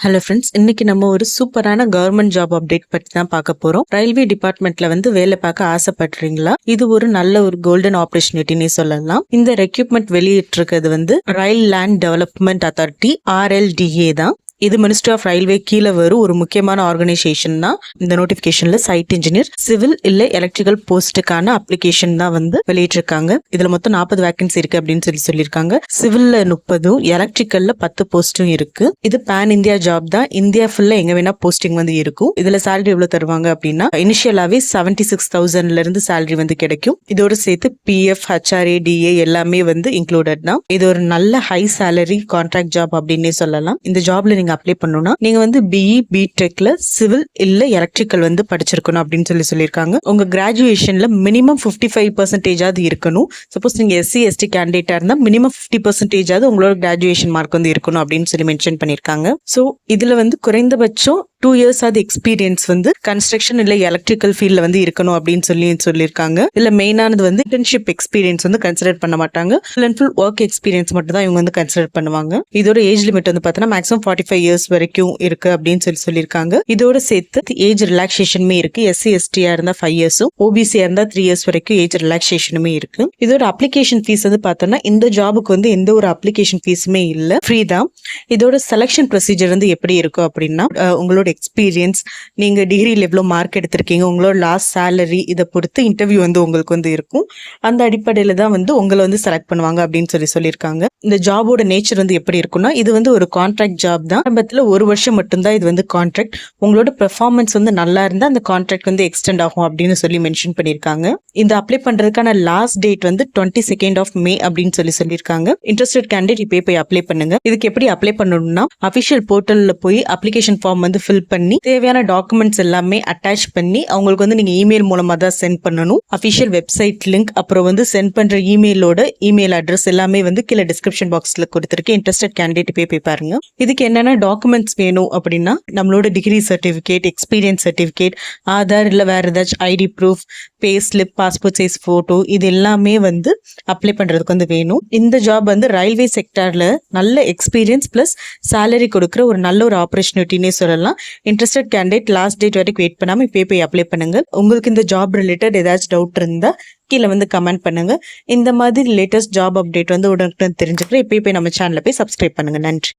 Hello friends, இன்னைக்கு நம்ம ஒரு சூப்பரான கவர்மெண்ட் ஜாப் அப்டேட் பற்றி தான் பார்க்க போறோம். ரயில்வே டிபார்ட்மெண்ட்ல வேலை பார்க்க ஆசைப்படுறீங்களா? இது ஒரு நல்ல ஒரு கோல்டன் ஆப்பர்ச்சுனிட்டின்னு சொல்லலாம். இந்த ரெக்ரூட்மெண்ட் வெளியிட்டிருக்கிறது ரயில் லேண்ட் டெவலப்மெண்ட் அத்தாரிட்டி RLDA தான். இது மினிஸ்ட்ரி ஆஃப் ரயில்வே கீழே வரும் ஒரு முக்கியமான ஆர்கனைசேஷன் தான். இந்த நோட்டிபிகேஷன்ல சைட் இன்ஜினியர், சிவில் இல்ல எலக்ட்ரிக்கல் போஸ்ட்டுக்கான அப்ளிகேஷன் தான் வெளியிட்டிருக்காங்க. இதுல மொத்தம் 40 வேகன்சி இருக்கு அப்படின்னு சொல்லியிருக்காங்க. சிவில்ல 30, எலக்ட்ரிக்கல்ல 10 போஸ்டும் இருக்கு. இது பேன் இந்தியா ஜாப் தான். இந்தியா ஃபுல்லா எங்க வேணா போஸ்டிங் இருக்கும். இதுல சேலரி எவ்வளவு தருவாங்க அப்படின்னா, இனிஷியலாவே 76,000ல இருந்து சேலரி கிடைக்கும். இதோட சேர்த்து PF, HRA, DA எல்லாமே இன்க்ளூடட் தான். இது ஒரு நல்ல ஹை சேலரி கான்ட்ராக்ட் ஜாப் அப்படின்னே சொல்லலாம். இந்த ஜாப்ல நீங்க அப்ளை பண்ணனும்னா நீங்க BE BTechல சிவில் இல்ல எலக்ட்ரிக்கல் படிச்சிருக்கணும் அப்படின்னு சொல்லியிருக்காங்க. உங்க கிராஜுவேஷன்ல மினிமம் 55% இருக்கணும். சப்போஸ் நீங்க SC ST கேண்டிடேட்டா இருந்தா மினிமம் 50% உங்களோட கிராஜுவேஷன் மார்க் இருக்கணும் அப்படின்னு சொல்லி மென்ஷன் பண்ணிருக்காங்க. சோ இதுல குறைந்தபட்சம் 2 years எக்ஸ்பீரியன்ஸ் கன்ஸ்ட்ரக்ஷன் இல்ல எலக்ட்ரிக்கல் ஃபீல்ட்ல இருக்கணும் அப்படின்னு சொல்லியிருக்காங்க. இல்ல மெயினானது இன்டர்ன்ஷிப் எக்ஸ்பீரியன்ஸ் கன்சிடர் பண்ண மாட்டாங்க. Full and full work experience மட்டும் தான் இவங்க கன்சிடர் பண்ணுவாங்க. இதோட ஏஜ் லிமிட் பார்த்தோன்னா மேக்ஸிமம் 45 years வரைக்கும் இருக்கு அப்படின்னு சொல்லியிருக்காங்க. இதோட சேர்த்து ஏஜ் ரிலாக்ஸேஷனுமே இருக்கு. SC ST இருந்தா 5 years, OBC இருந்தா 3 years வரைக்கும் ஏஜ் ரிலாக்ஸேஷனுமே இருக்கு. இதோட அப்ளிகேஷன் ஃபீஸ் பார்த்தோம்னா இந்த ஜாபுக்கு எந்த ஒரு அப்ளிகேஷன் ஃபீஸுமே இல்ல, ஃப்ரீ தான். இதோட செலக்ஷன் ப்ரொசீஜர் எப்படி இருக்கும் அப்படின்னா, உங்களோட எக்ஸ்பீரியன்ஸ், நீங்க டிகிரியில் எவ்வளவு மார்க் எடுத்திருக்கீங்க, உங்களோட லாஸ்ட் சேலரி, இதை பொறுத்து இன்டர்வியூ உங்களுக்கு இருக்கும். அந்த அடிப்படையில தான் உங்களை செலக்ட் பண்ணுவாங்க அப்படின்னு சொல்லியிருக்காங்க. இந்த ஜாபோட நேச்சர் எப்படி இருக்கும்னா, இது ஒரு கான்ட்ராக்ட் ஜாப் தான். ஆரம்பத்துல 1 வருஷம் மட்டும்தான் இது கான்ட்ராக்ட். உங்களோட பெர்ஃபார்மன்ஸ் நல்லா இருந்தா அந்த கான்ட்ராக்ட் எக்ஸ்டெண்ட் ஆகும் அப்படின்னு சொல்லி மென்ஷன் பண்ணிருக்காங்க. இந்த அப்ளை பண்றதுக்கான last date 22nd of May அப்படின்னு சொல்லியிருக்காங்க. இன்ட்ரெஸ்டட் கேண்டிடேட் இப்பயே போய் அப்ளை பண்ணுங்க. இதுக்கு எப்படி அப்ளை பண்ணணும்னா, அபிஷியல் போர்ட்டல்ல போய் அப்ளிகேஷன் ஃபார்ம் ஃபில் பண்ணி தேவையான டாக்குமெண்ட்ஸ் எல்லாமே அட்டாச் பண்ணி அவங்களுக்கு நீங்க இமெயில் மூலமா தான் சென்ட் பண்ணணும். அபிஷியல் வெப்சைட் லிங்க், அப்புறம் சென்ட் பண்ற இமெயிலோட இமெயில் அட்ரஸ் எல்லாமே கீழே டிஸ்கிரிப்ஷன் பாக்ஸ்ல கொடுத்திருக்கேன். இன்ட்ரெஸ்டட் கேண்டிடேட் போய் பாருங்க. இதுக்கு என்னென்ன டாக்குமெண்ட்ஸ் வேணும் அப்படின்னா, நம்மளோட degree certificate, experience certificate, Aadhaar இல்ல வேற ஏதாச்சும் ID proof, pay slip, passport size photo, இது எல்லாமே அப்ளை பண்றதுக்கு வேணும். இந்த ஜாப் ரயில்வே செக்டார்ல நல்ல எக்ஸ்பீரியன்ஸ் பிளஸ் சேலரி கொடுக்குற ஒரு நல்ல ஒரு ஆப்பர்ச்சுனிட்டினே சொல்லலாம். இன்ட்ரெஸ்டட் கேண்டிடேட் லாஸ்ட் டேட் வரைக்கும் வெயிட் பண்ணாம இப்பயே போய் அப்ளை பண்ணுங்க. உங்களுக்கு இந்த ஜாப் ரிலேட்டட் ஏதாச்சும் டவுட் இருந்தா கீழே கமெண்ட் பண்ணுங்க. இந்த மாதிரி லேட்டஸ்ட் ஜாப் அப்டேட் உடனுக்குடன் தெரிஞ்சுக்கிறேன். இப்பயே போய் நம்ம சேனலை போய் சப்ஸ்கிரைப் பண்ணுங்க. நன்றி.